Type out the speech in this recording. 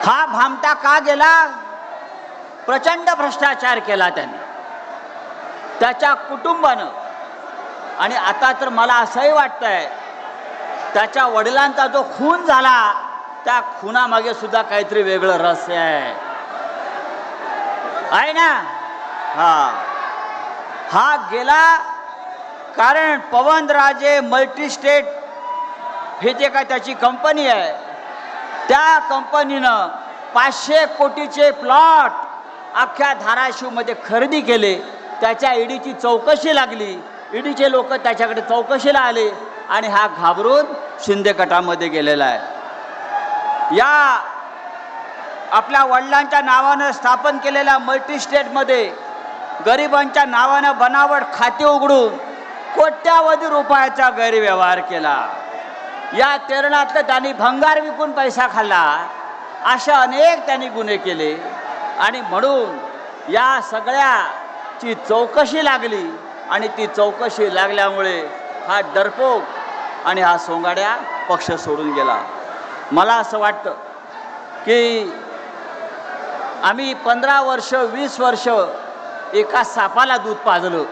हा भामटा का गेला? प्रचंड भ्रष्टाचार केला त्याने, त्याच्या कुटुंबानं. आणि आता तर मला असंही वाटतंय त्याच्या वडिलांचा जो खून झाला त्या खुनामागे सुद्धा काहीतरी वेगळं रहस्य आहे ना. हा गेला कारण पवनराजे मल्टीस्टेट हे जे काय त्याची कंपनी आहे, त्या कंपनीनं 500 कोटीचे प्लॉट अख्ख्या धाराशिवमध्ये खरेदी केले. त्याच्या ईडीची चौकशी लागली, ईडीचे लोक त्याच्याकडे चौकशीला आले आणि हा घाबरून शिंदे गटामध्ये गेलेला आहे. या आपल्या वडिलांच्या नावानं स्थापन केलेल्या मल्टीस्टेटमध्ये गरिबांच्या नावानं बनावट खाते उघडून कोट्यावधी रुपयाचा गैरव्यवहार केला. या तेरणातलं त्यांनी भंगार विकून पैसा खाल्ला. अशा अनेक त्यांनी गुन्हे केले आणि म्हणून या सगळ्याची चौकशी लागली आणि ती चौकशी लागल्यामुळे हा डरपोक आणि हा सोंगाड्या पक्ष सोडून गेला. मला असं वाटतं की आम्ही 15 वर्ष 20 वर्ष एका सापाला दूध पाजलं.